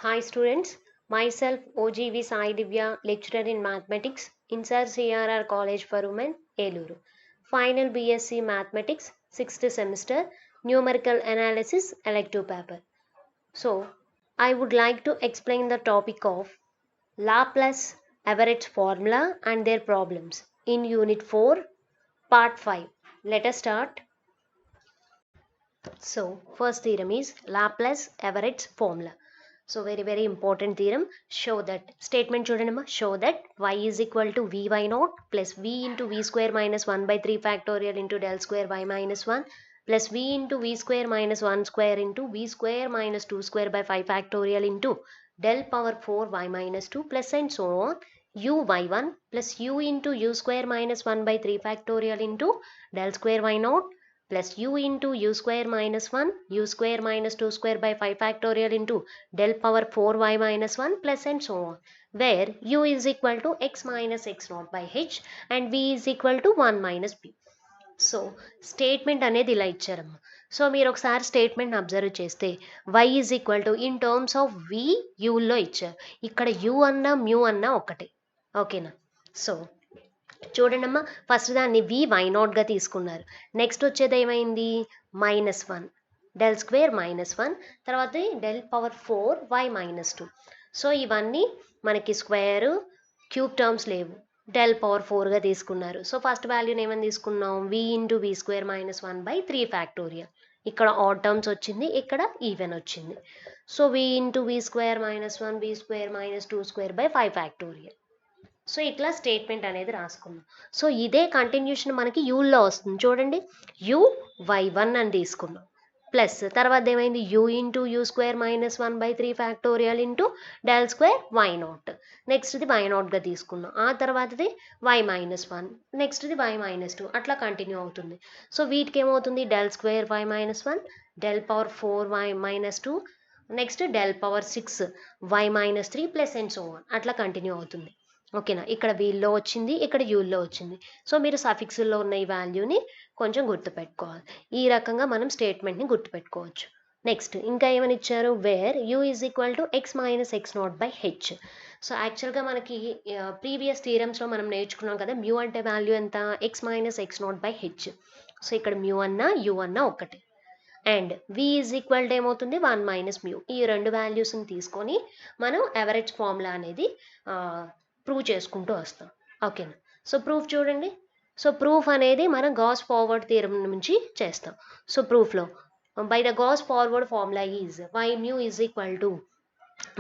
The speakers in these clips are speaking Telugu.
Hi students, myself OGV Sai Divya, lecturer in mathematics, Insar CRR College for Women, Eluru. Final BSc Mathematics, 6th semester, Numerical Analysis, elective paper. So, I would like to explain the topic of Laplace average formula and their problems in Unit 4, Part 5. Let us start. So, first theorem is Laplace average formula. So, very important theorem. Show that statement చూడండి show that y is equal to vy naught plus v into v square minus 1 by 3 factorial into del square y minus 1 plus v into v square minus 1 square into v square minus 2 square by 5 factorial into del power 4 y minus 2 plus and so on u y1 plus u into u square minus 1 by 3 factorial into del square y naught plus u into u square minus 1 u square minus 2 square by 5 factorial into del power 4y minus 1 plus and so on, where u is equal to x minus x naught by h and v is equal to 1 minus b. So statement అనేది ఇలా ఇచ్చారమ్మా. సో మీరు ఒకసారి స్టేట్మెంట్ అబ్జర్వ్ చేస్తే y is equal to in terms of v యూల్లో ఇచ్చారు. ఇక్కడ u అన్నా మ్యూ అన్నా ఒకటే. ఓకేనా? సో చూడండమ్మా, ఫస్ట్ దాన్ని వి వై నాట్గా తీసుకున్నారు. నెక్స్ట్ వచ్చేది ఏమైంది? -1 డెల్ స్క్వేర్ -1, తర్వాత డెల్ పవర్ 4 వై -2. సో ఇవన్నీ మనకి స్క్వేర్ క్యూబ్ టర్మ్స్ లేవు, డెల్ పవర్ 4గా తీసుకున్నారు. సో ఫస్ట్ వాల్యూని ఏమని తీసుకున్నాం? V into we square -1 by 3 factorial. ఇక్కడ ఆడ్ టర్మ్స్ వచ్చింది, ఇక్కడ ఈవెన్ వచ్చింది. So we into we square -1 v square -2 square by 5 factorial. So ఇట్లా స్టేట్మెంట్ అనేది రాసుకున్నాం. సో ఇదే కంటిన్యూషన్ మనకి యూల్లో వస్తుంది. చూడండి, యూ వై1 అని తీసుకున్నాం, ప్లస్ తర్వాత ఏమైంది? U into you square -1 by 3 factorial into del square why naught. నెక్స్ట్ది వై నాట్గా తీసుకున్నాం, ఆ తర్వాతది వై -1, నెక్స్ట్ది వై -2, అట్లా కంటిన్యూ అవుతుంది. సో వీటికి ఏమవుతుంది? Del square why -1 del power 4 Y -2 next del power 6 Y -3 plus and so on, అట్లా కంటిన్యూ అవుతుంది. ఓకేనా? ఇక్కడ వీల్లో వచ్చింది, ఇక్కడ యూల్లో వచ్చింది. సో మీరు సఫిక్స్లో ఉన్న ఈ వాల్యూని కొంచెం గుర్తుపెట్టుకోవాలి. ఈ రకంగా మనం స్టేట్మెంట్ని గుర్తుపెట్టుకోవచ్చు. నెక్స్ట్ ఇంకా ఏమని ఇచ్చారు? Where you is equal to X minus X not by H. So యాక్చువల్గా మనకి ప్రీవియస్ థియరమ్స్లో మనం నేర్చుకున్నాం కదా, మ్యూ అంటే వాల్యూ ఎంత? X minus X not by H. So ఇక్కడ మ్యూ అన్నా యూ అన్నా ఒకటే. And v is equal to ఏమవుతుంది? 1 మైనస్ మ్యూ. ఈ రెండు వాల్యూస్ని తీసుకొని మనం ఎవరేజ్ ఫార్ములా అనేది ప్రూవ్ చేసుకుంటూ వస్తాం. ఓకేనా? సో ప్రూఫ్ చూడండి. సో ప్రూఫ్ అనేది మనం గాస్ ఫార్వర్డ్ థియరం నుంచి చేస్తాం. సో ప్రూఫ్లో by the Gauss forward formula is y mu is equal to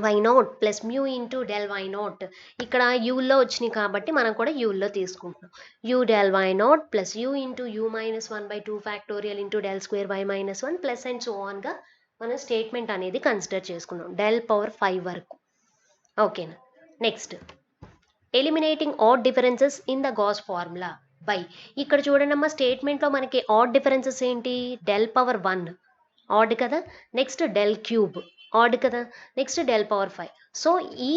why not plus mu into del why naught. ఇక్కడ యూల్లో వచ్చినాయి కాబట్టి మనం కూడా యూల్లో తీసుకుంటున్నాం. U del why not plus u into u -1 by 2 factorial into del square why -1 plus and so ఆన్గా మనం స్టేట్మెంట్ అనేది కన్సిడర్ చేసుకున్నాం డెల్ పవర్ 5 వరకు. ఓకేనా? Next eliminating odd differences in the Gauss formula by. ఇక్కడ చూడండి అమ్మా, స్టేట్మెంట్లో మనకి ఆడ్ డిఫరెన్సెస్ ఏంటి? డెల్ పవర్ 1 ఆడ్ కదా, నెక్స్ట్ డెల్ క్యూబ్ ఆడ్ కదా, నెక్స్ట్ డెల్ పవర్ 5. సో ఈ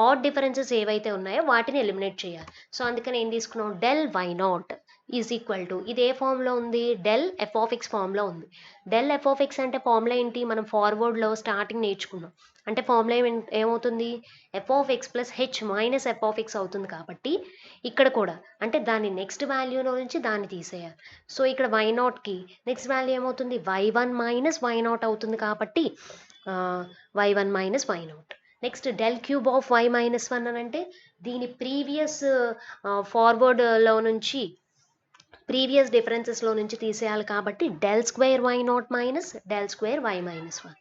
ఆడ్ డిఫరెన్సెస్ ఏవైతే ఉన్నాయో వాటిని ఎలిమినేట్ చేయాలి. సో అందుకని ఏం తీసుకున్నాం? Del why not is equal to, ఇది ఏ ఫామ్లో ఉంది? డెల్ ఎఫ్ ఆఫ్ ఎక్స్ ఫామ్లో ఉంది. డెల్ ఎఫ్ ఆఫ్ ఎక్స్ అంటే ఫార్ములా ఏంటి? మనం ఫార్వర్డ్లో స్టార్టింగ్ నేర్చుకున్నాం. అంటే ఫార్ములా ఏమవుతుంది? F of X plus H minus F of X అవుతుంది. కాబట్టి ఇక్కడ కూడా అంటే దాని నెక్స్ట్ వాల్యూలో నుంచి దాన్ని తీసేయాలి. సో ఇక్కడ వై నాట్కి నెక్స్ట్ వాల్యూ ఏమవుతుంది? వై1 మైనస్ వై నాట్ అవుతుంది. కాబట్టి వై1 minus Y not. Next del cube of Y -1 అని అంటే దీని ప్రీవియస్ ఫార్వర్డ్లో నుంచి ప్రీవియస్ డిఫరెన్సెస్లో నుంచి తీసేయాలి. కాబట్టి del square why not minus del square why -1.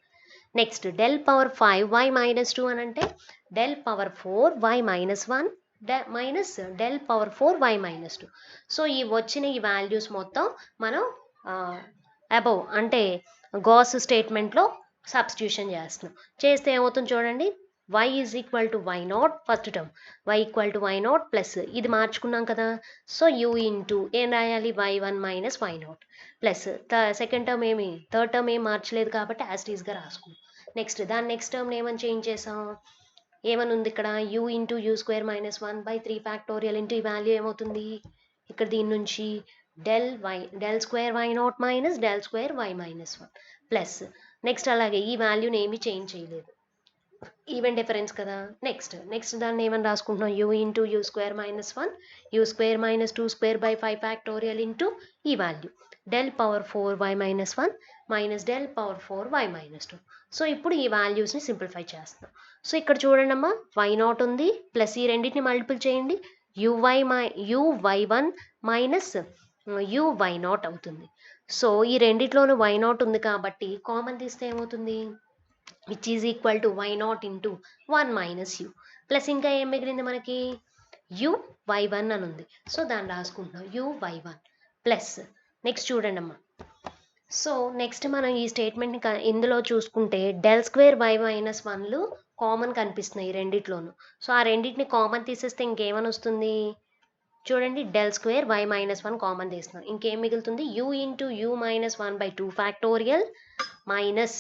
Next del power 5 Y -2 అని అంటే del power 4 Y -1 minus del power 4 Y -2. So ఈ వచ్చిన ఈ వాల్యూస్ మొత్తం మనం అబౌవ్ అంటే గాస్ స్టేట్మెంట్లో సబ్స్టిట్యూషన్ చేస్తున్నాం. చేస్తే ఏమవుతుంది చూడండి, y is equal to why not first term, y equal to why not plus ఇది మార్చుకున్నాం కదా. సో u ఇంటూ ఏం రాయాలి? y1 minus Y not plus second term third term ఏం మార్చలేదు కాబట్టి యాజ్ టీజ్గా రాసుకున్నాం. నెక్స్ట్ దాని నెక్స్ట్ టర్మ్ ఏమని చేంజ్ చేసాం? ఏమని ఉంది ఇక్కడ? u into you square -1 by 3 factorial into ఈ వాల్యూ ఏమవుతుంది? ఇక్కడ దీని నుంచి del square why not minus del square why -1 plus next అలాగే ఈ వాల్యూని ఏమీ చేంజ్ చేయలేదు. ఈవెన్ డిఫరెన్స్ కదా. నెక్స్ట్ దాన్ని ఏమని రాసుకుంటున్నాం, u into you square minus 1 u square minus 2 square by 5 factorial into ఈ value del power 4y minus 1 minus del power 4y minus 2. So ఇప్పుడు ఈ వాల్యూస్ని సింప్లిఫై చేస్తాం. సో ఇక్కడ చూడండి అమ్మా, y0 ఉంది ప్లస్ ఈ రెండింటిని మల్టిపుల్ చేయండి, uy1 మైనస్ uy0 అవుతుంది. సో ఈ రెండిట్లోనూ y0 ఉంది కాబట్టి కామన్ తీస్తే ఏమవుతుంది, which is equal to y0 into 1 minus u plus ఇంకా ఏం మిగిలింది మనకి uy1 అని ఉంది. సో దాన్ని రాసుకుంటున్నాం uy1 ప్లస్ నెక్స్ట్ చూడండి అమ్మా. సో నెక్స్ట్ మనం ఈ స్టేట్మెంట్ని ఇందులో చూసుకుంటే డెల్ స్క్వేర్ y మైనస్ 1లు కామన్ కనిపిస్తున్నాయి ఈ రెండిట్లోనూ. సో ఆ రెండింటిని కామన్ తీసేస్తే ఇంకేమని వస్తుంది చూడండి, del square y minus 1 common తీస్తున్నాం, ఇంకేం మిగులుతుంది u into u minus 1 by 2 factorial minus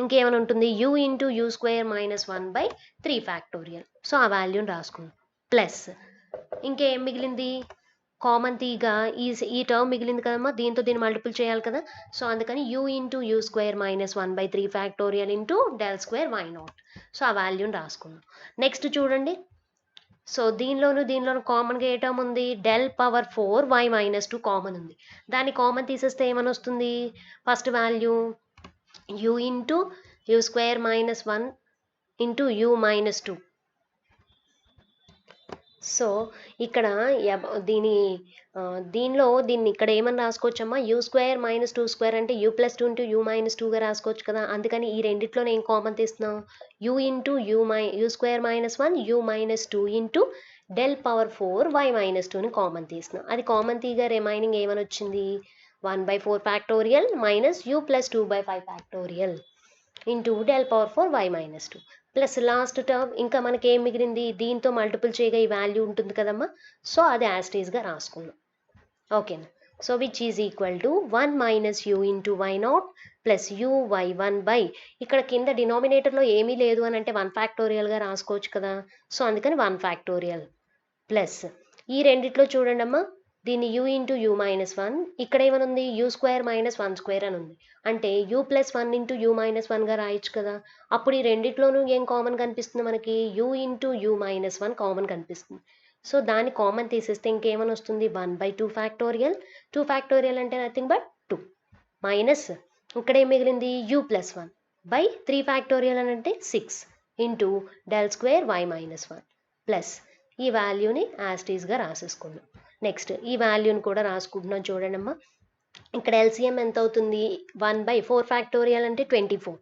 ఇంకేమైనా ఉంటుంది u into you square minus 1 by 3 factorial. So ఆ వాల్యూని రాసుకున్నాం ప్లస్ ఇంకేం మిగిలింది, కామన్ తీగా ఈ టర్మ్ మిగిలింది కదమ్మా, దీంతో దీన్ని మల్టిపుల్ చేయాలి కదా. సో అందుకని u into you square minus 1 by 3 factorial into del square y0. So ఆ వాల్యూని రాసుకున్నాం. నెక్స్ట్ చూడండి, సో దీనిలోను కామన్గా ఏ టర్మ్ ఉంది, del power 4y minus 2 common ఉంది, దాన్ని కామన్ తీసేస్తే ఏమని వస్తుంది, first value u into you square minus 1 into u minus 2. సో ఇక్కడ దీన్ని ఇక్కడ ఏమని రాసుకోవచ్చమ్మా, యూ స్క్వేర్ మైనస్ 2 స్క్వేర్ అంటే u plus 2 into you minus 2గా రాసుకోవచ్చు కదా. అందుకని ఈ రెండిట్లోనే ఏం కామన్ తీస్తున్నాం, u into you square minus 1 u minus 2 into del power 4y minus 2ని కామన్ తీస్తున్నాం. అది కామన్ తీగా రిమైనింగ్ ఏమని వచ్చింది, 1 బై 4 ఫ్యాక్టోరియల్ minus u plus 2 by 5 factorial into del power 4y minus 2 plus last term ఇంకా మనకి ఏం మిగిలింది, దీంతో మల్టిపుల్ చేయగా ఈ వాల్యూ ఉంటుంది కదమ్మా. సో అది యాస్టీస్గా రాసుకున్నాం. ఓకేనా. So which is equal to 1 minus you into y0 plus uy1 by ఇక్కడ కింద డినామినేటర్లో ఏమీ లేదు అని అంటే 1 ఫ్యాక్టోరియల్గా రాసుకోవచ్చు కదా. సో అందుకని 1 ఫ్యాక్టోరియల్ ప్లస్ ఈ రెండిట్లో చూడండి అమ్మా, దీన్ని u ఇంటూ యూ మైనస్ 1, ఇక్కడ ఏమనుంది యూ స్క్వేర్ మైనస్ 1 స్క్వేర్ అని ఉంది, అంటే u plus 1 into you minus 1గా రాయొచ్చు కదా. అప్పుడు ఈ రెండిట్లోనూ ఏం కామన్ కనిపిస్తుంది మనకి, u into you minus 1 common కనిపిస్తుంది. సో దాన్ని కామన్ తీసేస్తే ఇంకేమని వస్తుంది, 1 బై 2 ఫ్యాక్టోరియల్, 2 ఫ్యాక్టోరియల్ అంటే నథింగ్ బట్ 2 మైనస్ ఇక్కడ ఏం మిగిలింది u ప్లస్ 1 బై 3 ఫ్యాక్టోరియల్ అని అంటే 6 into del square y minus 1 plus ఈ వాల్యూని యాస్టీస్గా రాసేసుకున్నాం. నెక్స్ట్ ఈ వాల్యూని కూడా రాసుకుంటున్నాం చూడండి అమ్మా. ఇక్కడ ఎల్సిఎం ఎంత అవుతుంది, 1 బై 4 ఫ్యాక్టోరియల్ అంటే 24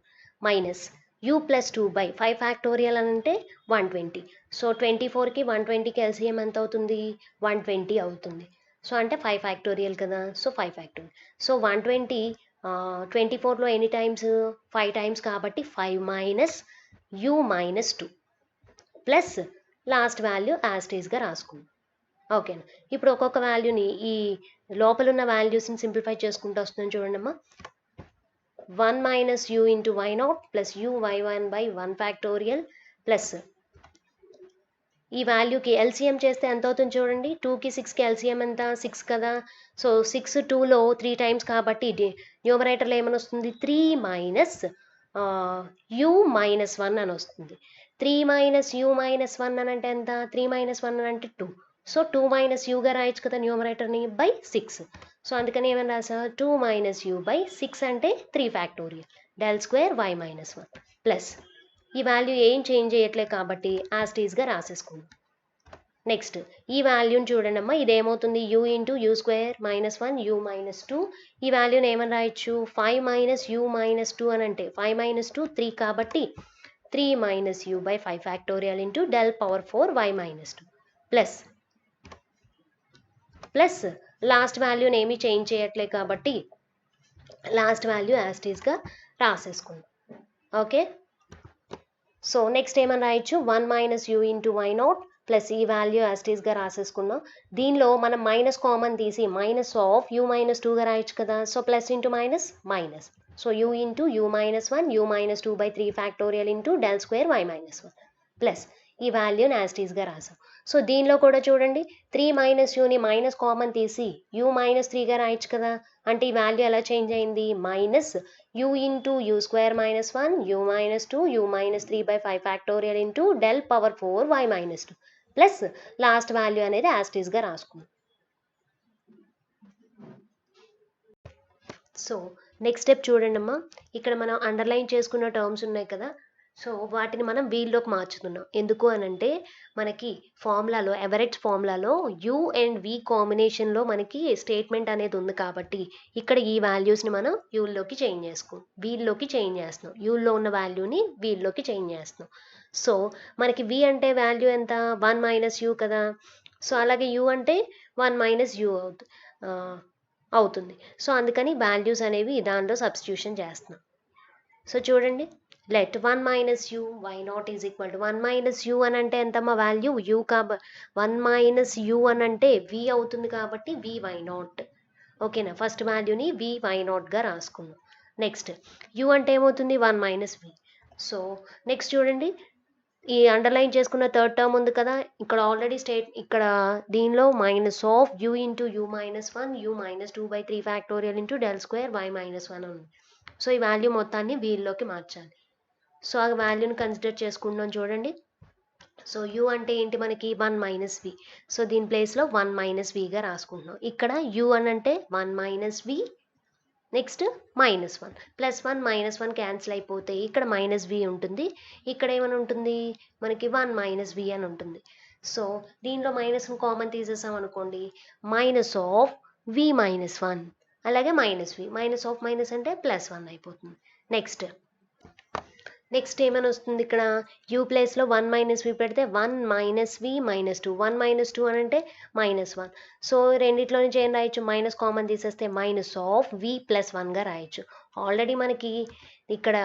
minus u plus 2 by 5 factorial అని అంటే 120. సో 24కి 120కి ఎల్సిఎం ఎంత అవుతుంది, 120 అవుతుంది. సో అంటే 5 ఫ్యాక్టోరియల్ కదా, సో 5 ఫ్యాక్టోరియల్. సో 120 24లో ఎన్ని టైమ్స్, 5 టైమ్స్ కాబట్టి 5 minus u minus 2 plus last value యాస్టీస్గా రాసుకుందాం. ఓకేనా. ఇప్పుడు ఒక్కొక్క వాల్యూని ఈ లోపల ఉన్న వాల్యూస్ని సింప్లిఫై చేసుకుంటూ వస్తుందని చూడండి అమ్మా. 1 minus you into y0 plus uy1 by 1 factorial plus ఈ వాల్యూకి ఎల్సిఎం చేస్తే ఎంత అవుతుంది చూడండి, 2కి 6కి ఎల్సిఎం ఎంత, 6 కదా. సో 6 2లో 3 టైమ్స్ కాబట్టి న్యూమరేటర్లో ఏమని వస్తుంది, 3 మైనస్ u మైనస్ 1 అని వస్తుంది. 3 మైనస్ u మైనస్ 1 అని అంటే ఎంత, 3 మైనస్ 1 అని అంటే 2. సో 2 మైనస్ యూగా రాయొచ్చు కదా న్యూమరేటర్ని బై 6. సో అందుకని ఏమైనా రాసా, 2 మైనస్ యూ బై 6 అంటే 3 factorial del square y minus 1 plus ఈ వాల్యూ ఏం చేంజ్ చేయట్లేదు కాబట్టి యాస్టీస్గా రాసేసుకుందాం. నెక్స్ట్ ఈ వాల్యూని చూడండి అమ్మా, ఇదేమవుతుంది u into you square minus 1 u minus 2, ఈ వాల్యూని ఏమని రాయొచ్చు, 5 మైనస్ u మైనస్ 2 అని అంటే 5 మైనస్ 2 3 కాబట్టి 3 minus u by 5 factorial into del power 4y minus 2 plus last వాల్యూని ఏమీ చేంజ్ చేయట్లేదు కాబట్టి లాస్ట్ వాల్యూ యాస్టీస్గా రాసేసుకుందాం. ఓకే. సో నెక్స్ట్ ఏమని రాయొచ్చు, 1 minus you into y0 plus ఈ వాల్యూ యాస్టీస్గా రాసేసుకుందాం. దీనిలో మనం మైనస్ కామన్ తీసి మైనస్ ఆఫ్ యూ మైనస్ 2గా రాయొచ్చు కదా. సో plus into minus minus, so u into you minus 1 u minus 2 by 3 factorial into del square y minus 1 plus ఈ వాల్యూని యాస్టీస్గా రాసాం. సో దీనిలో కూడా చూడండి, 3 మైనస్ యూని మైనస్ కామన్ తీసి u మైనస్ 3గా రాయొచ్చు కదా. అంటే ఈ వాల్యూ ఎలా చేంజ్ అయింది, minus you into you square minus 1 you minus 2 you minus 3/5 factorial into del power 4 why minus 2 plus last value అనేది యాస్టీస్గా రాసుకుందాం. సో నెక్స్ట్ స్టెప్ చూడండి అమ్మా, ఇక్కడ మనం అండర్లైన్ చేసుకున్న టర్మ్స్ ఉన్నాయి కదా, సో వాటిని మనం వీల్లోకి మార్చుతున్నాం. ఎందుకు అని అంటే మనకి ఫార్ములాలో ఎవరెట్స్ ఫార్ములాలో యూ అండ్ వి కాంబినేషన్లో మనకి స్టేట్మెంట్ అనేది ఉంది కాబట్టి ఇక్కడ ఈ వాల్యూస్ని మనం యూల్లోకి చేంజ్ చేసుకున్నాం, వీల్లోకి చేంజ్ చేస్తున్నాం, యూల్లో ఉన్న వాల్యూని వీల్లోకి చేంజ్ చేస్తున్నాం. సో మనకి వి అంటే వాల్యూ ఎంత, 1 మైనస్ యూ కదా, సో అలాగే యూ అంటే 1 మైనస్ యూ అవుతుంది. సో అందుకని వాల్యూస్ అనేవి దానిలో సబ్స్టిట్యూషన్ చేస్తున్నాం. సో చూడండి, let 1 minus U Y not is equal to 1 minus U అని అంటే ఎంతమ్మా వాల్యూ యూ 1 మైనస్ యూ అని అంటే వి అవుతుంది కాబట్టి వి వై నాట్. ఓకేనా, ఫస్ట్ వాల్యూని వి వై నాట్గా రాసుకున్నాం. నెక్స్ట్ యూ అంటే ఏమవుతుంది 1 మైనస్ వి. సో నెక్స్ట్ చూడండి, ఈ అండర్లైన్ చేసుకున్న థర్డ్ టర్మ్ ఉంది కదా, ఇక్కడ ఆల్రెడీ ఇక్కడ దీనిలో minus of U into you minus 1 you minus 2/3 factorial into del square why minus 1 ఉంది. సో ఈ వాల్యూ మొత్తాన్ని వీల్లోకి మార్చాలి. సో ఆ వాల్యూని కన్సిడర్ చేసుకుంటున్నాం చూడండి. సో యూ అంటే ఏంటి మనకి 1 మైనస్ వి, సో దీని ప్లేస్లో 1 మైనస్ విగా రాసుకుంటున్నాం. ఇక్కడ యూ అని అంటే 1 minus v, next minus 1 plus 1 minus 1 cancel అయిపోతే ఇక్కడ మైనస్ వి ఉంటుంది, ఇక్కడ ఏమని ఉంటుంది మనకి 1 మైనస్ వి అని ఉంటుంది. సో దీనిలో మైనస్ కామన్ తీసేసాం అనుకోండి, మైనస్ ఆఫ్ వి మైనస్ 1 అలాగే minus V, minus of minus అంటే ప్లస్ 1 అయిపోతుంది. నెక్స్ట్ ఏమని వస్తుంది, ఇక్కడ యూ ప్లేస్లో 1 మైనస్ వి పెడితే 1 మైనస్ వి మైనస్ 2, 1 మైనస్ 2 అని అంటే మైనస్ 1. సో రెండిట్లో నుంచి ఏం రాయొచ్చు, మైనస్ కామన్ తీసేస్తే మైనస్ ఆఫ్ వి ప్లస్ 1గా రాయొచ్చు. ఆల్రెడీ మనకి ఇక్కడ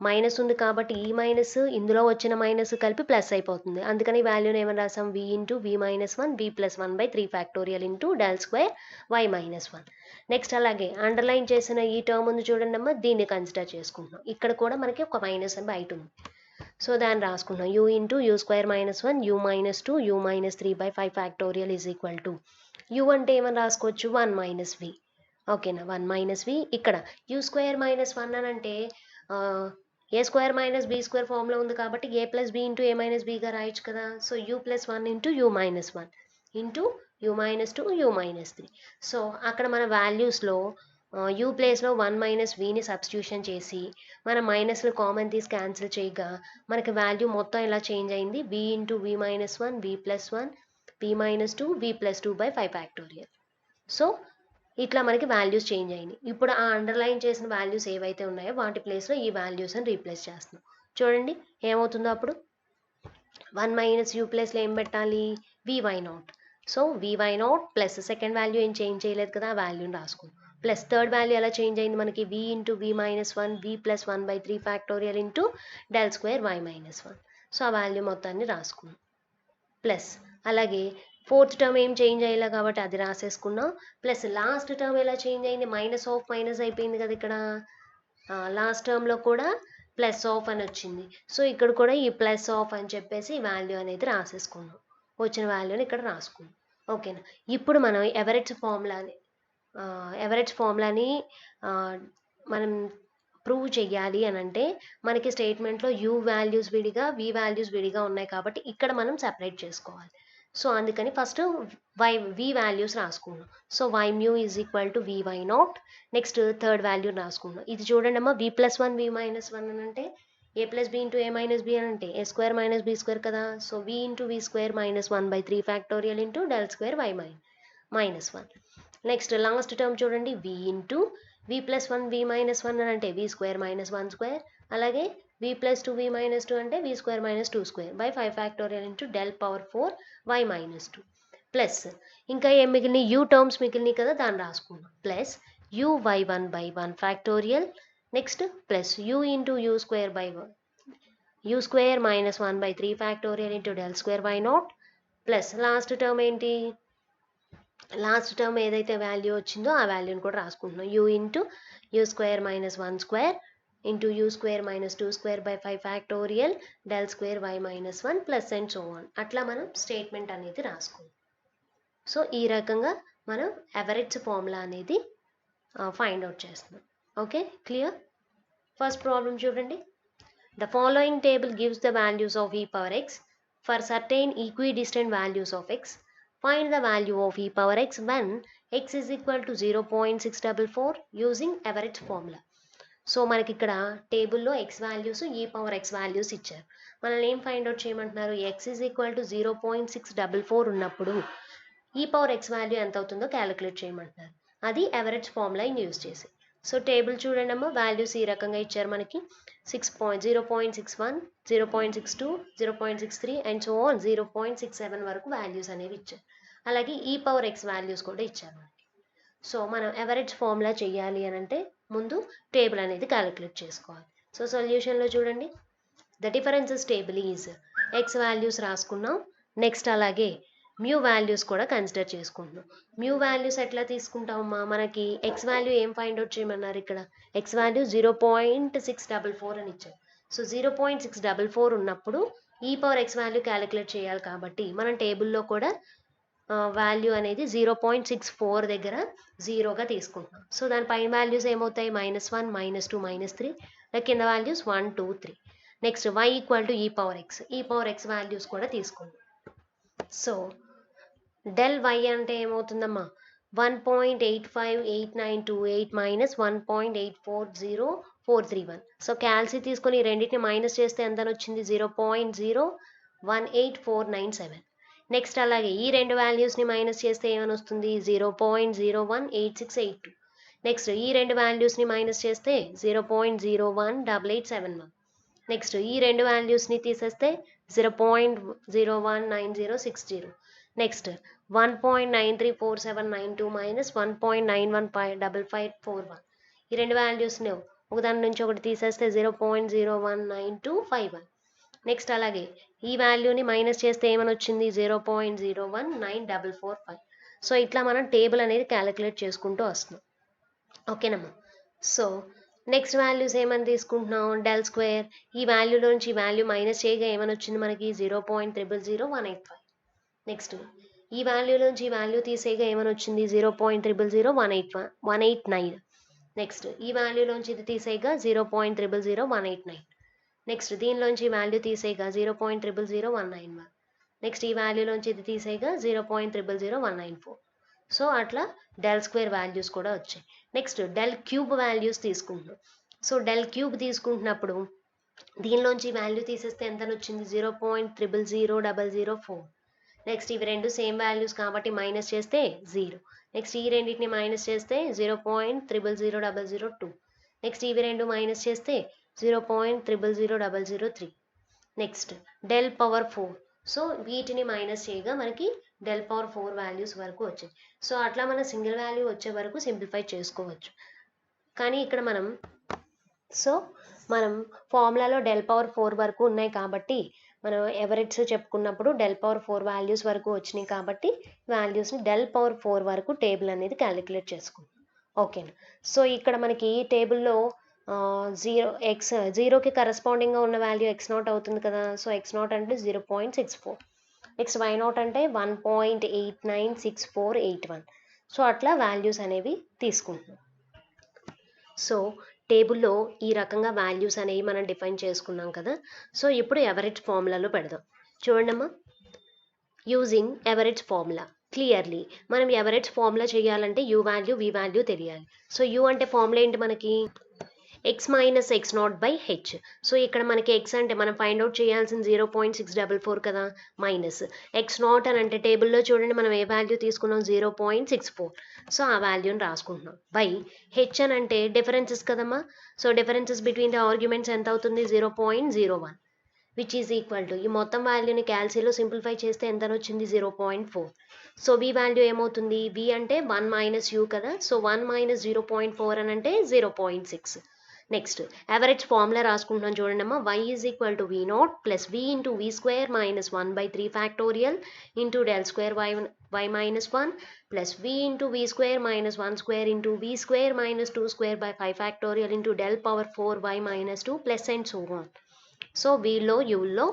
మైనస్ ఉంది కాబట్టి ఈ మైనస్ ఇందులో వచ్చిన మైనస్ కలిపి ప్లస్ అయిపోతుంది, అందుకని వాల్యూని ఏమని రాసాం, v into v minus 1 v plus 1/3 factorial into del square why minus 1. Next అలాగే అండర్లైన్ చేసిన ఈ టర్మ్ ఉంది చూడండి అమ్మా, దీన్ని కన్సిడర్ చేసుకుంటున్నాం. ఇక్కడ కూడా మనకి ఒక మైనస్ అని బయట ఉంది, సో దాన్ని రాసుకుంటున్నాం. U into you square minus 1 you minus 2 you minus 3/5 factorial is equal to u అంటే ఏమని రాసుకోవచ్చు 1 మైనస్ వి. ఓకేనా, 1 మైనస్ వి. ఇక్కడ యూ స్క్వేర్ మైనస్ 1 అని అంటే A square minus B square ఫామ్లో ఉంది కాబట్టి ఏ plus B into A minus బిగా రాయొచ్చు కదా. So you plus 1 into you minus 1 into you minus 2 you minus 3. So అక్కడ మన వాల్యూస్లో యూ ప్లేస్లో 1 మైనస్ విని సబ్స్టిట్యూషన్ చేసి మన మైనస్లు కామన్ తీసి క్యాన్సిల్ చేయగా మనకి వాల్యూ మొత్తం ఇలా చేంజ్ అయింది, వి into v minus 1 v plus 1 V minus 2 వి ప్లస్ 2/5 ఫ్యాక్టోరియల్. సో ఇట్లా మనకి వాల్యూస్ చేంజ్ అయినాయి. ఇప్పుడు ఆ అండర్లైన్ చేసిన వాల్యూస్ ఏవైతే ఉన్నాయో వాటి ప్లేస్లో ఈ వాల్యూస్ అని రీప్లేస్ చేస్తున్నాం. చూడండి ఏమవుతుందో అప్పుడు, 1 మైనస్ యూ ప్లేస్లో ఏం పెట్టాలి, v why naught. So v why not plus second value ఏం చేంజ్ చేయలేదు కదా, వాల్యూని రాసుకుందాం. ప్లస్ థర్డ్ వాల్యూ ఎలా చేంజ్ అయింది మనకి, v into v minus 1 v plus 1/3 factorial into del square why minus 1. So ఆ వాల్యూ మొత్తాన్ని రాసుకున్నాం. ప్లస్ అలాగే ఫోర్త్ టర్మ్ ఏం చేంజ్ అయ్యేలా కాబట్టి అది రాసేసుకున్నాం. ప్లస్ లాస్ట్ టర్మ్ ఎలా చేంజ్ అయింది, మైనస్ ఆఫ్ మైనస్ అయిపోయింది కదా ఇక్కడ, లాస్ట్ టర్మ్లో కూడా ప్లస్ ఆఫ్ అని వచ్చింది. సో ఇక్కడ కూడా ఈ ప్లస్ ఆఫ్ అని చెప్పేసి వాల్యూ అనేది రాసేసుకున్నాం, వచ్చిన వాల్యూని ఇక్కడ రాసుకున్నాం. ఓకేనా, ఇప్పుడు మనం ఎవరెట్స్ ఫార్ములాని మనం ప్రూవ్ చెయ్యాలి అని అంటే మనకి స్టేట్మెంట్లో యూ వాల్యూస్ విడిగా వి వాల్యూస్ విడిగా ఉన్నాయి కాబట్టి ఇక్కడ మనం సెపరేట్ చేసుకోవాలి. సో అందుకని ఫస్ట్ వి వాల్యూస్ రాసుకున్నాం. So Y mu is equal to V why not. Next third value రాసుకున్నాం. ఇది చూడండి అమ్మా, వి ప్లస్ 1 వి మైనస్ 1 అని అంటే A plus B into A minus B అని అంటే A square minus B square కదా. So we into we square minus 1/3 factorial into del square why minus 1. Next last term చూడండి, V into V plus 1 V minus 1 అని అంటే వి స్క్వేర్ మైనస్ 1 స్క్వేర్, అలాగే వి ప్లస్ 2 వి మైనస్ 2 అంటే v square minus 2 square by 5 factorial into del power 4 why minus 2. Plus ఇంకా ఏం మిగిలినాయి, యూ టర్మ్స్ మిగిలినాయి కదా, దాన్ని రాసుకున్నాం. Plus u y 1/1 factorial, next plus u into you square by u square minus 1/3 factorial into del square why not. Plus last term ఏంటి, లాస్ట్ టర్మ్ ఏదైతే వాల్యూ వచ్చిందో ఆ వాల్యూని కూడా రాసుకుంటున్నాం. U into you square minus 1 square into you square minus 2 square by 5 factorial del square why minus 1 plus and so on. అట్లా మనం స్టేట్మెంట్ అనేది రాసుకుంటాం. సో ఈ రకంగా మనం ఎవరెట్స్ ఫార్ములా అనేది ఫైండ్ అవుట్ చేస్తున్నాం. Okay, clear? ఫస్ట్ ప్రాబ్లం చూడండి. The following table gives the values of e power x for certain equidistant values of x. Find the value of e power x when x is equal to 0.644 using average formula. So మనకి ఇక్కడ టేబుల్లో ఎక్స్ వాల్యూస్ ఈ పవర్ ఎక్స్ వాల్యూస్ ఇచ్చారు. మనల్ని ఏం ఫైండ్ అవుట్ చేయమంటున్నారు? ఎక్స్ ఈజ్ ఈక్వల్ టు 0.644 ఉన్నప్పుడు ఈ పవర్ ఎక్స్ వాల్యూ ఎంత అవుతుందో క్యాలిక్యులేట్ చేయమంటున్నారు. అది అవరేజ్ ఫార్ములాని యూజ్ చేసి. సో టేబుల్ చూడండి అమ్మా, వాల్యూస్ ఈ రకంగా ఇచ్చారు మనకి. 0.61, 0.62, 0.63 అండ్ సో ఆన్ 0.67 వరకు వాల్యూస్ అనేవి ఇచ్చారు. అలాగే ఈ పవర్ ఎక్స్ వాల్యూస్ కూడా ఇచ్చారు మనకి. సో మనం ఎవరేజ్ ఫార్ములా చేయాలి అని అంటే ముందు టేబుల్ అనేది క్యాలిక్యులేట్ చేసుకోవాలి. సో సొల్యూషన్లో చూడండి, the differences table is X values రాసుకున్నాం. నెక్స్ట్ అలాగే మ్యూ వాల్యూస్ కూడా కన్సిడర్ చేసుకుంటున్నాం. మ్యూ వాల్యూస్ ఎట్లా తీసుకుంటామమ్మా? మనకి ఎక్స్ వాల్యూ ఏం ఫైండ్ అవుట్ చేయమన్నారు? ఇక్కడ ఎక్స్ వాల్యూ 0.644 అని ఇచ్చారు. సో 0.644 ఉన్నప్పుడు ఈ పవర్ ఎక్స్ వాల్యూ క్యాలిక్యులేట్ చేయాలి కాబట్టి మనం టేబుల్లో కూడా వాల్యూ అనేది 0.64 దగ్గర జీరోగా తీసుకుంటున్నాం. సో దాని పైన వాల్యూస్ ఏమవుతాయి? -1, -2, -3. కింద values 1, 2, 3. Next y equal to ఈ పవర్ ఎక్స్. ఈ పవర్ ఎక్స్ వాల్యూస్ కూడా తీసుకుంటాం. సో డెల్ వై అంటే ఏమవుతుందమ్మా? 1.858928 మైనస్ 1.840431. సో క్యాల్సీ తీసుకొని రెండింటిని మైనస్ చేస్తే ఎంత వచ్చింది? 0.018497. నెక్స్ట్ అలాగే ఈ రెండు వాల్యూస్ని మైనస్ చేస్తే ఏమని వస్తుంది? 0.018682. నెక్స్ట్ ఈ రెండు వాల్యూస్ని మైనస్ చేస్తే 0.018871. నెక్స్ట్ ఈ రెండు వాల్యూస్ని తీసేస్తే 0.019060. Next 1.934792 minus 1.915541. ఈ రెండు వాల్యూస్ని ఒకదాని నుంచి ఒకటి తీసేస్తే 0.019251. నెక్స్ట్ అలాగే ఈ వాల్యూని మైనస్ చేస్తే ఏమని వచ్చింది? 0.019445. సో ఇట్లా మనం టేబుల్ అనేది క్యాలిక్యులేట్ చేసుకుంటూ వస్తున్నాం. ఓకేనమ్మా. సో నెక్స్ట్ వాల్యూస్ ఏమని తీసుకుంటున్నాం? Del square. ఈ వాల్యూలోంచి ఈ వాల్యూ మైనస్ చేయగా ఏమని వచ్చింది మనకి? 0.000185. నెక్స్ట్ ఈ వాల్యూలోంచి ఈ వాల్యూ తీసేగా ఏమని వచ్చింది? 0.000189. నెక్స్ట్ ఈ వాల్యూలోంచి ఇది తీసేగా 0.000189. నెక్స్ట్ దీనిలోంచి ఈ వాల్యూ తీసేగా 0.000191. నెక్స్ట్ ఈ వాల్యూలోంచి ఇది తీసేగా 0.000194. సో అట్లా డెల్ స్క్వేర్ వాల్యూస్ కూడా వచ్చాయి. నెక్స్ట్ డెల్ క్యూబ్ వాల్యూస్ తీసుకుంటున్నాం. సో డెల్ క్యూబ్ తీసుకుంటున్నప్పుడు దీనిలోంచి వాల్యూ తీసేస్తే ఎంత వచ్చింది? 0.000004. నెక్స్ట్ ఇవి రెండు సేమ్ వాల్యూస్ కాబట్టి మైనస్ చేస్తే 0. నెక్స్ట్ ఈ రెండింటిని మైనస్ చేస్తే 0.000002. నెక్స్ట్ ఇవి రెండు మైనస్ చేస్తే 0.000003. Next del power 4. సో వీటిని మైనస్ చేయగా మనకి డెల్ పవర్ 4 వాల్యూస్ వరకు వచ్చాయి. సో అట్లా మనం సింగిల్ వాల్యూ వచ్చే వరకు సింప్లిఫై చేసుకోవచ్చు. కానీ ఇక్కడ మనం ఫార్ములాలో డెల్ పవర్ 4 వరకు ఉన్నాయి కాబట్టి మనం ఎవరేజ్ చెప్పుకున్నప్పుడు డెల్ పవర్ 4 వాల్యూస్ వరకు వచ్చినాయి కాబట్టి వాల్యూస్ని డెల్ పవర్ 4 వరకు టేబుల్ అనేది క్యాలిక్యులేట్ చేసుకుంటాం. ఓకేనా? సో ఇక్కడ మనకి టేబుల్లో జీరోకి కరస్పాండింగ్గా ఉన్న వాల్యూ x0 అవుతుంది కదా. సో x0 అంటే 0.64. నెక్స్ట్ y0 అంటే 1.896481. సో అట్లా వాల్యూస్ అనేవి తీసుకుంటున్నాం. సో టేబుల్లో ఈ రకంగా వాల్యూస్ అనేవి మనం డిఫైన్ చేసుకున్నాం కదా. సో ఇప్పుడు ఎవరేజ్ ఫార్ములాలో పెడదాం. చూడండమ్మా, యూజింగ్ ఎవరేజ్ ఫార్ములా. క్లియర్లీ మనం ఎవరేజ్ ఫార్ములా చేయాలంటే యూ వాల్యూ వి వాల్యూ తెలియాలి. సో యూ అంటే ఫార్ములా ఏంటి మనకి? x minus x0 by H. So ఇక్కడ మనకి x అంటే మనం ఫైండ్ అవుట్ చేయాల్సిన 0.644 కదా, మైనస్ x0 అని అంటే టేబుల్లో చూడండి మనం ఏ వాల్యూ తీసుకున్నాం? 0.64. సో ఆ వాల్యూని రాసుకుంటున్నాం. బై హెచ్ అని అంటే డిఫరెన్సెస్ కదమ్మా. So differences between the arguments ఎంత అవుతుంది? 0.01, విచ్ ఈజ్ ఈక్వల్ టు ఈ మొత్తం వాల్యూని క్యాల్సీలో సింప్లిఫై చేస్తే ఎంత వచ్చింది? 0.4. సో వి వాల్యూ ఏమవుతుంది? వి అంటే 1 మైనస్ యూ కదా. సో 1 మైనస్ 0.4 అని అంటే 0.6. నెక్స్ట్ యావరేజ్ ఫార్ములా రాసుకుంటున్నాం చూడండి అమ్మా. y is equal to v0 plus v into v square minus 1/3 factorial into del square y minus 1 plus v into v square minus 1 square into v square minus 2 square by 5 factorial into del power 4y minus 2 plus and so on. So వీళ్ళో యూల్లో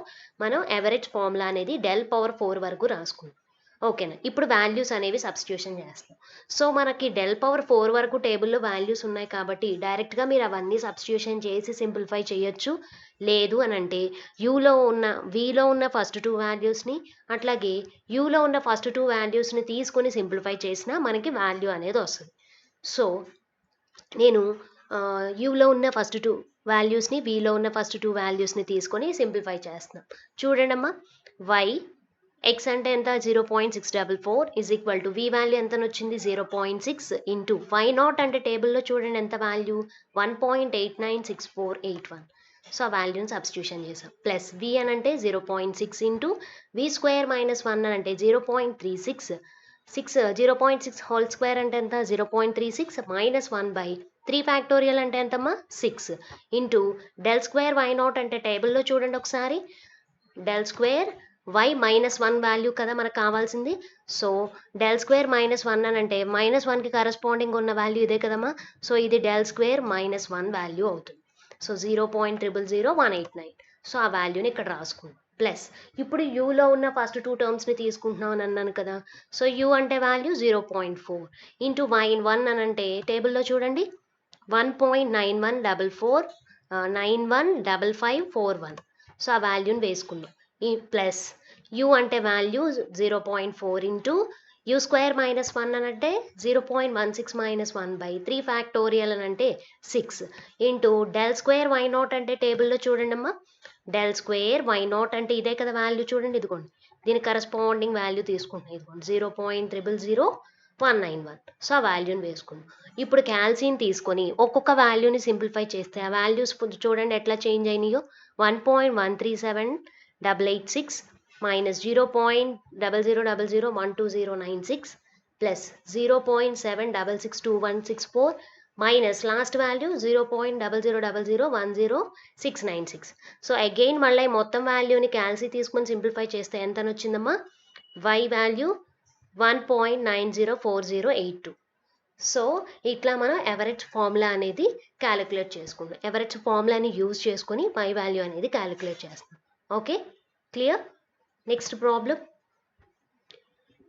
మనం యావరేజ్ ఫార్ములా అనేది డెల్ పవర్ 4 వరకు రాసుకుంటాం. ఓకేనా. ఇప్పుడు వాల్యూస్ అనేవి సబ్స్టిట్యూషన్ చేస్తాం. సో మనకి డెల్ పవర్ 4 వరకు టేబుల్‌లో వాల్యూస్ ఉన్నాయి కాబట్టి డైరెక్ట్‌గా మీరు అవన్నీ సబ్స్టిట్యూషన్ చేసి సింప్లిఫై చేయొచ్చు. లేదు అనంటే వీలో ఉన్న ఫస్ట్ 2 వాల్యూస్‌ని అట్లాగే యూలో ఉన్న ఫస్ట్ 2 వాల్యూస్‌ని తీసుకొని సింప్లిఫై చేసినా మనకి వాల్యూ అనేది వస్తది. సో నేను యూలో ఉన్న ఫస్ట్ 2 వాల్యూస్‌ని, వీలో ఉన్న ఫస్ట్ 2 వాల్యూస్‌ని తీసుకొని సింప్లిఫై చేస్తున్నా. చూడండమ్మా. వై ఎక్స్ అంటే ఎంత 0.644 is equal to v value ఎంతనొచ్చింది 0.6 ఇంటూ వై నాట్ అంటే టేబుల్లో చూడండి ఎంత వాల్యూ 1.896481. సో ఆ వాల్యూని సబ్స్టిట్యూషన్ చేసాం. ప్లస్ వి అని అంటే 0.6 ఇంటూ వి స్క్వేర్ మైనస్ 1 అని అంటే 0.36 0.6 హోల్ స్క్వేర్ అంటే ఎంత 0.36 మైనస్ 1/3 ఫ్యాక్టోరియల్ అంటే ఎంతమ్మా 6 into del square why not అంటే టేబుల్లో చూడండి ఒకసారి del square why minus 1 value కదా మనకు కావాల్సింది. సో డెల్ స్క్వేర్ మైనస్ 1 అని అంటే మైనస్ 1కి కరస్పాండింగ్ ఉన్న వాల్యూ ఇదే కదమ్మా. సో ఇది డెల్ స్క్వేర్ మైనస్ 1 వాల్యూ అవుతుంది. సో 0.000189. సో ఆ వాల్యూని ఇక్కడ రాసుకుందాం. ప్లస్ ఇప్పుడు యూలో ఉన్న ఫస్ట్ 2 టర్మ్స్ని తీసుకుంటున్నాం అని అన్నాను కదా. సో యూ అంటే వాల్యూ 0.4 ఇంటూ వై 1 అని అంటే టేబుల్లో చూడండి 1.9144 915541. సో ఆ వాల్యూని వేసుకుందాం. ఈ ప్లస్ యూ అంటే value 0.4 into you square minus 1 అని అంటే 0.16 మైనస్ 1/3 ఫ్యాక్టోరియల్ అని అంటే 6 into del square why not అంటే టేబుల్లో చూడండి అమ్మా డెల్ స్క్వేర్ వై నాట్ అంటే ఇదే కదా వాల్యూ చూడండి ఇదిగోండి దీని కరస్పాండింగ్ వాల్యూ తీసుకుంటున్నాం ఇదిగోండి 0.000191. సో ఆ వాల్యూని వేసుకున్నాం. ఇప్పుడు క్యాల్సియం తీసుకొని ఒక్కొక్క వాల్యూని సింప్లిఫై చేస్తే ఆ వాల్యూస్ చూడండి ఎట్లా చేంజ్ అయినాయో 1.13786 minus 0.00001209 plus 0.7662164 minus last value 0.00001096. So again మళ్ళీ మొత్తం వాల్యూని క్యాల్సి తీసుకొని సింప్లిఫై చేస్తే ఎంత వచ్చిందమ్మా y వాల్యూ 1.904082. సో ఇట్లా మనం ఎవరేజ్ ఫార్ములా అనేది క్యాలిక్యులేట్ చేసుకుంటాం. ఎవరేజ్ ఫార్ములాని యూజ్ చేసుకొని y వాల్యూ అనేది క్యాలిక్యులేట్ చేస్తాం. Okay clear. Next problem.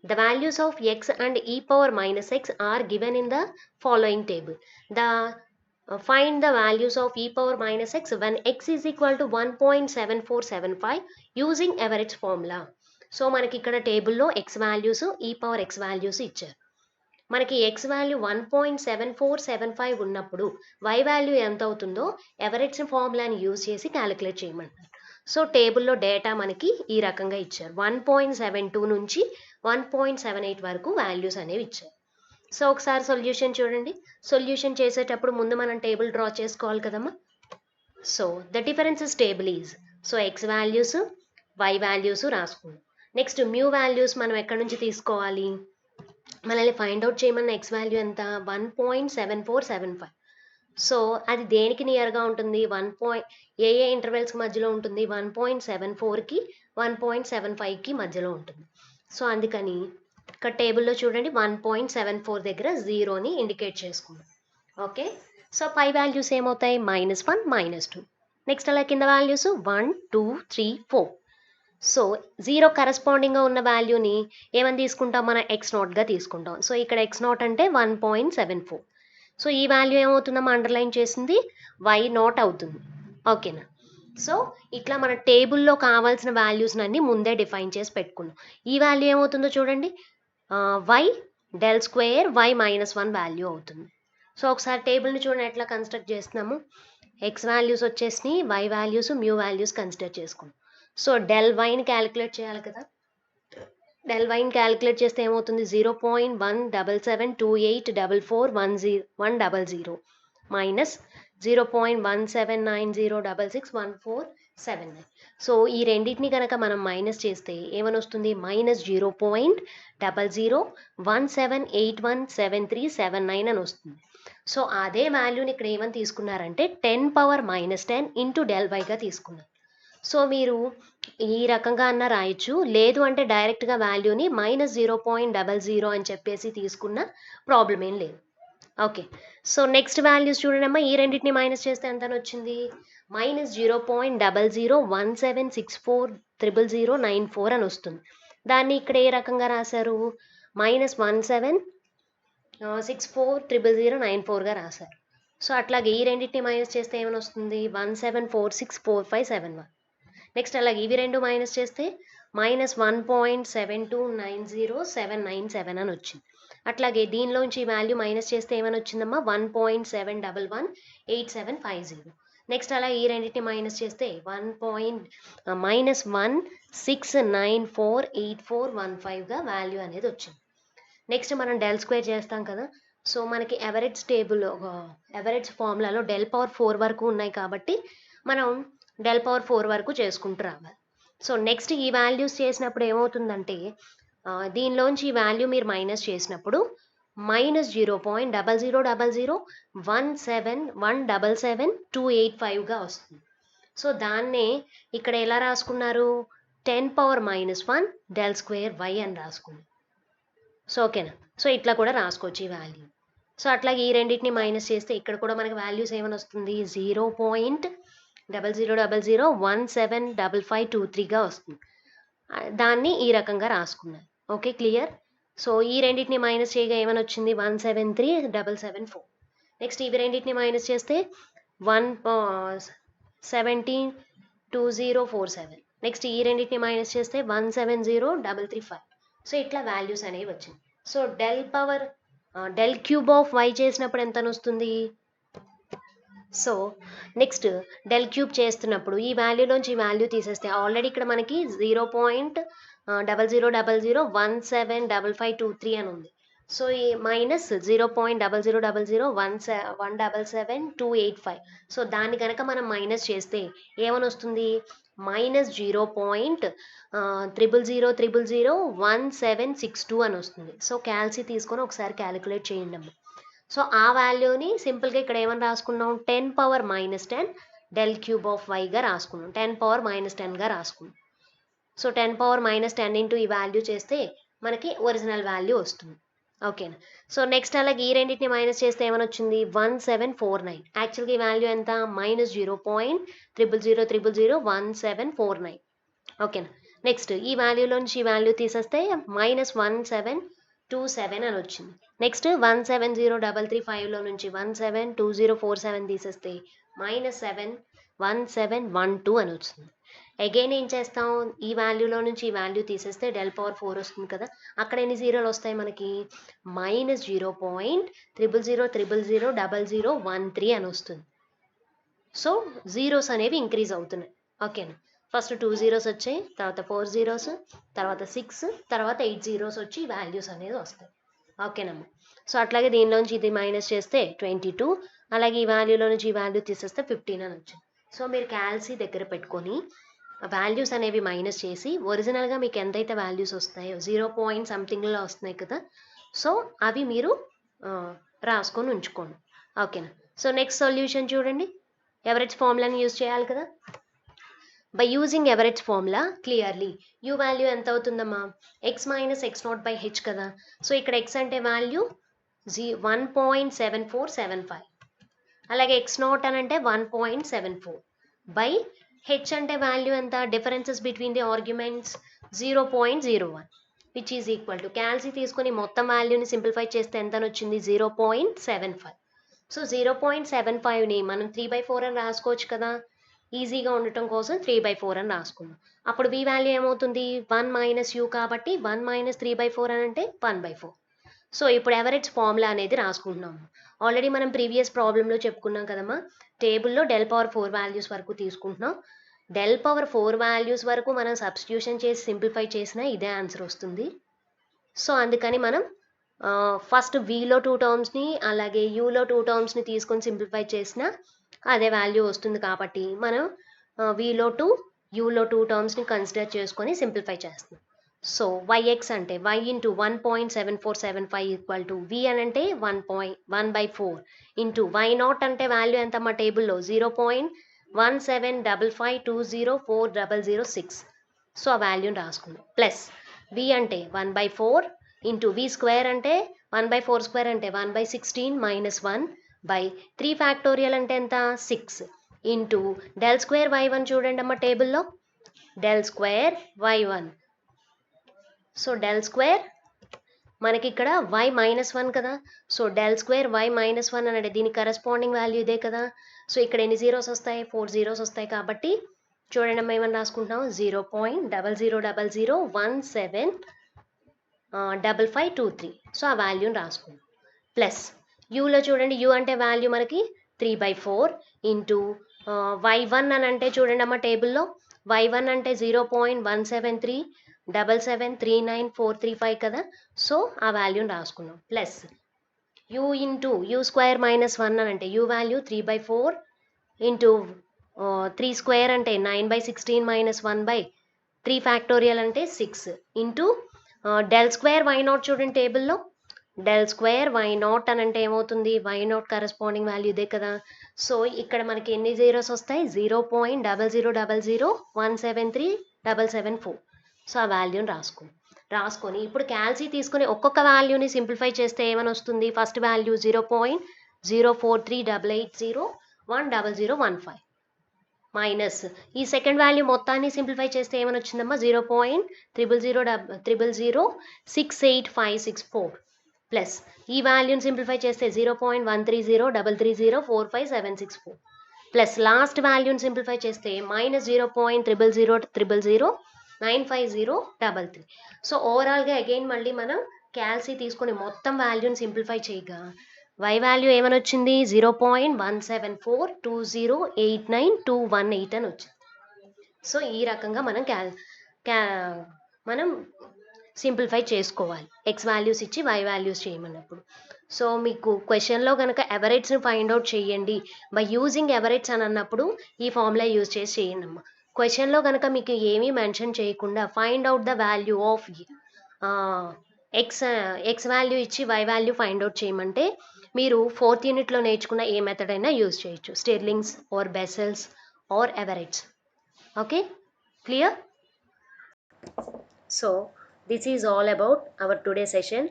The values of x and e power minus x are given in the following table. Find the values of e power minus x when x is equal to 1.7475 using average formula. So మనకి ఇక్కడ టేబుల్లో x values e power x values ఇచ్చారు. మనకి x వాల్యూ 1.7475 ఉన్నప్పుడు y వాల్యూ ఎంత అవుతుందో ఎవరేజ్ ఫార్ములాని యూజ్ చేసి క్యాలిక్యులేట్ చేయమంటారు. సో టేబుల్లో డేటా మనకి ఈ రకంగా ఇచ్చారు 1.72 నుంచి 1.78 వరకు వాల్యూస్ అనేవి ఇచ్చారు. సో ఒకసారి సొల్యూషన్ చూడండి. సొల్యూషన్ చేసేటప్పుడు ముందు మనం టేబుల్ డ్రా చేసుకోవాలి కదమ్మా. So the differences table is so x values y values రాసుకుందాం. నెక్స్ట్ మ్యూ వాల్యూస్ మనం ఎక్కడి నుంచి తీసుకోవాలి మనల్ని ఫైండ్ అవుట్ చేయమన్న ఎక్స్ వాల్యూ ఎంత 1.7475. సో అది దేనికి నియర్గా ఉంటుంది ఏ ఇంటర్వెల్స్కి మధ్యలో ఉంటుంది 1.74కి 1.75కి మధ్యలో ఉంటుంది. సో అందుకని ఇక్కడ టేబుల్లో చూడండి 1.74 దగ్గర జీరోని ఇండికేట్ చేసుకుందాం. ఓకే సో పై వాల్యూస్ ఏమవుతాయి -1 -2. నెక్స్ట్ అలా కింద వాల్యూస్ 1 2 3 4. సో జీరో కరస్పాండింగ్గా ఉన్న వాల్యూని ఏమని తీసుకుంటాం మనం x0గా తీసుకుంటాం. సో ఇక్కడ x0 అంటే 1.74. సో ఈ వాల్యూ ఏమవుతుందమ్మా అండర్లైన్ చేసింది y0 అవుతుంది. ఓకేనా. సో ఇట్లా మన టేబుల్లో కావాల్సిన వాల్యూస్ని అన్ని ముందే డిఫైన్ చేసి పెట్టుకున్నాం. ఈ వాల్యూ ఏమవుతుందో చూడండి y del square y -1 value అవుతుంది. సో ఒకసారి టేబుల్ని చూడండి ఎట్లా కన్స్ట్రక్ట్ చేస్తున్నాము. ఎక్స్ వాల్యూస్ వచ్చేసినాయి y values mu values consider చేసుకున్నాం. సో డెల్ వైని క్యాలిక్యులేట్ చేయాలి కదా. డెల్ వైని క్యాలిక్యులేట్ చేస్తే ఏమవుతుంది 0.177284410 మైనస్ 0.1790661479. సో ఈ రెండింటిని కనుక మనం మైనస్ చేస్తే ఏమని వస్తుంది -0.0017817379 అని వస్తుంది. సో అదే వాల్యూని ఇక్కడ ఏమని తీసుకున్నారంటే 10⁻−10 ఇంటూ డెల్ వైగా తీసుకున్నారు. సో మీరు ఈ రకంగా అన్న రాయొచ్చు, లేదు అంటే డైరెక్ట్గా వాల్యూని -0.00 అని చెప్పేసి తీసుకున్న ప్రాబ్లం ఏం లేదు. ఓకే సో నెక్స్ట్ వాల్యూస్ చూడండి అమ్మా. ఈ రెండింటిని మైనస్ చేస్తే ఎంత వచ్చింది -0.0017640094 అని వస్తుంది. దాన్ని ఇక్కడ ఏ రకంగా రాశారు, -17640009 రాశారు. సో అట్లాగే ఈ రెండింటిని మైనస్ చేస్తే ఏమైనా వస్తుంది, 17464571. నెక్స్ట్ అలాగే ఇవి రెండు మైనస్ చేస్తే -1.7290797 అని వచ్చింది. అట్లాగే దీనిలోంచి వాల్యూ మైనస్ చేస్తే ఏమని వచ్చిందమ్మా, 1.7118750. నెక్స్ట్ అలా ఈ రెండింటిని మైనస్ చేస్తే -1.6948415గా వాల్యూ అనేది వచ్చింది. నెక్స్ట్ మనం డెల్ స్క్వేర్ చేస్తాం కదా. సో మనకి ఎవరేజ్ టేబుల్ ఎవరేజ్ ఫార్ములాలో డెల్ పవర్ 4 వరకు ఉన్నాయి కాబట్టి మనం డెల్ పవర్ 4 వరకు చేసుకుంటూ రావాలి. సో నెక్స్ట్ ఈ వాల్యూస్ చేసినప్పుడు ఏమవుతుందంటే దీనిలోంచి ఈ వాల్యూ మీరు మైనస్ చేసినప్పుడు -0.0001717177285గా వస్తుంది. సో దాన్నే ఇక్కడ ఎలా రాసుకున్నారు, 10⁻⁻1 డెల్ స్క్వేర్ వై అని రాసుకున్నారు. సో ఓకేనా. సో ఇట్లా కూడా రాసుకోవచ్చు ఈ వాల్యూ. సో అట్లాగే ఈ రెండింటిని మైనస్ చేస్తే ఇక్కడ కూడా మనకి వాల్యూస్ ఏమని వస్తుంది, 0.0000175523గా వస్తుంది. దాన్ని ఈ రకంగా రాసుకున్నారు. Okay, clear. సో ఈ రెండింటిని మైనస్ చేయగా ఏమని వచ్చింది, 173,774. నెక్స్ట్ ఇవి రెండింటిని మైనస్ చేస్తే 1172047. నెక్స్ట్ ఈ రెండింటిని మైనస్ చేస్తే 170,335. సో ఇట్లా వాల్యూస్ అనేవి వచ్చింది. So del cube of y చేసినప్పుడు ఎంత వస్తుంది. సో నెక్స్ట్ డెల్ క్యూబ్ చేస్తున్నప్పుడు ఈ వాల్యూలోంచి ఈ వాల్యూ తీసేస్తే ఆల్రెడీ ఇక్కడ మనకి 0.0000175523 అని ఉంది. సో ఈ మైనస్ 0.0000177285. సో దాన్ని కనుక మనం మైనస్ చేస్తే ఏమని వస్తుంది, -0.000001762 అని వస్తుంది. సో క్యాల్సి తీసుకొని ఒకసారి క్యాలిక్యులేట్ చేయండి అమ్మ. సో ఆ వాల్యూని సింపుల్గా ఇక్కడ ఏమని రాసుకున్నాం, 10⁻−10 డెల్ క్యూబ్ ఆఫ్ వైగా రాసుకున్నాం, 10⁻−10గా రాసుకున్నాం. సో 10⁻−10 ఇంటూ ఈ వాల్యూ చేస్తే మనకి ఒరిజినల్ వాల్యూ వస్తుంది. ఓకేనా. సో నెక్స్ట్ అలాగే ఈ రెండింటిని మైనస్ చేస్తే ఏమని వచ్చింది, 1749. యాక్చువల్గా ఈ వాల్యూ ఎంత, -0.000001749. ఓకేనా. నెక్స్ట్ ఈ వాల్యూలోంచి ఈ వాల్యూ తీసేస్తే -1727 అని వచ్చింది. నెక్స్ట్ 170,335లో నుంచి 172047 తీసేస్తే -71712 అని వచ్చింది. అగైన్ ఏం చేస్తాం, ఈ వాల్యూలో నుంచి ఈ వాల్యూ తీసేస్తే డెల్ పవర్ 4 వస్తుంది కదా. అక్కడ ఎన్ని జీరోలు వస్తాయి మనకి, -0.000000013 అని వస్తుంది. సో జీరోస్ అనేవి ఇంక్రీజ్ అవుతున్నాయి. ఓకేనా. ఫస్ట్ 2 జీరోస్ వచ్చాయి, తర్వాత 4 జీరోస్, తర్వాత 6, తర్వాత 8 జీరోస్ వచ్చి వాల్యూస్ అనేది వస్తాయి. ఓకేనమ్మా. సో అట్లాగే దీనిలోంచి ఇది మైనస్ చేస్తే 22, అలాగే ఈ వాల్యూలో నుంచి ఈ వాల్యూ తీసేస్తే 15 అని వచ్చింది. సో మీరు క్యాల్సీ దగ్గర పెట్టుకొని వాల్యూస్ అనేవి మైనస్ చేసి ఒరిజినల్గా మీకు ఎంతైతే వాల్యూస్ వస్తాయో 0 సంథింగ్లో వస్తున్నాయి కదా, సో అవి మీరు రాసుకొని ఉంచుకోండి. ఓకేనా. సో నెక్స్ట్ సొల్యూషన్ చూడండి, ఎవరేజ్ ఫార్ములాని యూజ్ చేయాలి కదా. By using average formula clearly you value ఎంత అవుతుందమ్మా, x - x0/h కదా. సో ఇక్కడ x అంటే వాల్యూ 1.7475, అలాగే x0 అని అంటే 1.74 బై h అంటే వాల్యూ ఎంత, differences between the arguments 0.01 which is equal to క్యాల్సీ తీసుకొని మొత్తం వాల్యూని సింప్లిఫై చేస్తే ఎంత వచ్చింది, 0.75. సో 0.75ని మనం 3/4 అని రాసుకోవచ్చు కదా. ఈజీగా ఉండటం కోసం 3/4 అని రాసుకున్నాం. అప్పుడు v వాల్యూ ఏమవుతుంది, 1 - u కాబట్టి 1 - 3/4 అని అంటే 1/4. సో ఇప్పుడు ఎవరేజ్ ఫార్ములా అనేది రాసుకుంటున్నాము. ఆల్రెడీ మనం ప్రీవియస్ ప్రాబ్లంలో చెప్పుకున్నాం కదమ్మా, టేబుల్లో డెల్ పవర్ 4 వాల్యూస్ వరకు తీసుకుంటున్నాం. డెల్ పవర్ 4 వాల్యూస్ వరకు మనం సబ్స్టిట్యూషన్ చేసి సింప్లిఫై చేసినా ఇదే ఆన్సర్ వస్తుంది. సో అందుకని మనం ఫస్ట్ విలో 2 టర్మ్స్ని అలాగే యూలో 2 టర్మ్స్ని తీసుకొని సింప్లిఫై చేసినా అదే వాల్యూ వస్తుంది కాబట్టి మనం విలో 2 యూలో 2 టర్మ్స్ని కన్సిడర్ చేసుకొని సింప్లిఫై చేస్తున్నాం. సో yx అంటే y into 1.7475 equal to v అని అంటే 1/4 ఇంటూ y0 అంటే వాల్యూ ఎంత మా టేబుల్లో 0.175520406. సో ఆ వాల్యూని రాసుకుందాం. ప్లస్ v అంటే 1/4 ఇంటూ v స్క్వేర్ అంటే 1/4 స్క్వేర్ అంటే 1/16 - 1 బై 3 ఫ్యాక్టోరియల్ అంటే ఎంత 6 ఇంటూ డెల్ స్క్వేర్ y1 చూడండి అమ్మ టేబుల్లో, del square y1 so del square మనకి ఇక్కడ y -1 కదా. సో డెల్ స్క్వేర్ y -1 అంటే దీనికి కరెస్పాండింగ్ వాల్యూ ఇదే కదా. సో ఇక్కడ ఎన్ని జీరోస్ వస్తాయి, 4 జీరోస్ వస్తాయి. కాబట్టి చూడండి అమ్మ ఏమని రాసుకుంటాం, 0.0000175523. సో ఆ వాల్యూని రాసుకుంటాం. ప్లస్ యూలో చూడండి, యూ అంటే వాల్యూ మనకి 3/4 ఇంటూ y1 అని అంటే చూడండి అమ్మ టేబుల్లో y1 అంటే 0.1737739435 కదా. సో ఆ వాల్యూని రాసుకున్నాం. Plus u into you square -1 అని అంటే యూ వాల్యూ 3/4 ఇంటూ 3 స్క్వేర్ అంటే 9/16 -1/3 ఫ్యాక్టోరియల్ అంటే 6 ఇంటూ డెల్ స్క్వేర్ y0 చూడండి టేబుల్లో డెల్ స్క్వేర్ y0 అని అంటే ఏమవుతుంది, y0 కరెస్పాండింగ్ వాల్యూ ఇదే కదా. సో ఇక్కడ మనకి ఎన్ని జీరోస్ వస్తాయి, 0.0000173774. సో ఆ వాల్యూని రాసుకొని ఇప్పుడు క్యాల్సీ తీసుకొని ఒక్కొక్క వాల్యూని సింప్లిఫై చేస్తే ఏమని వస్తుంది, ఫస్ట్ వాల్యూ 0.0438010015 మైనస్ ఈ సెకండ్ వాల్యూ మొత్తాన్ని సింప్లిఫై చేస్తే ఏమని వచ్చిందమ్మా, 0.00006856 ప్లస్ ఈ వాల్యూని సింప్లిఫై చేస్తే 0.130330456764 ప్లస్ లాస్ట్ వాల్యూని సింప్లిఫై చేస్తే -0.0000095033. సో ఓవరాల్గా అగైన్ మళ్ళీ మనం క్యాల్సీ తీసుకొని మొత్తం వాల్యూని సింప్లిఫై చేయగా y వాల్యూ ఏమని వచ్చింది, 0.1742089218 అని వచ్చింది. సో ఈ రకంగా మనం మనం సింప్లిఫై చేసుకోవాలి, ఎక్స్ వాల్యూస్ ఇచ్చి y వాల్యూస్ చేయమన్నప్పుడు. సో మీకు క్వశ్చన్లో కనుక ఎవరేట్స్ని ఫైండ్ అవుట్ చేయండి బై యూజింగ్ ఎవరేట్స్ అని అన్నప్పుడు ఈ ఫార్ములా యూజ్ చేసి చేయండి అమ్మ. క్వశ్చన్లో కనుక మీకు ఏమీ మెన్షన్ చేయకుండా find out the value of X value ఇచ్చి y వాల్యూ ఫైండ్ అవుట్ చేయమంటే మీరు 4th యూనిట్లో నేర్చుకున్న ఏ మెథడ్ అయినా యూజ్ చేయొచ్చు, Stirling's or Bessel's or Everett's. Okay, clear? So this is all about our today session.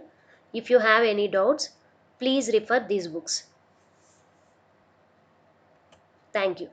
If you have any doubts, please refer these books. Thank you.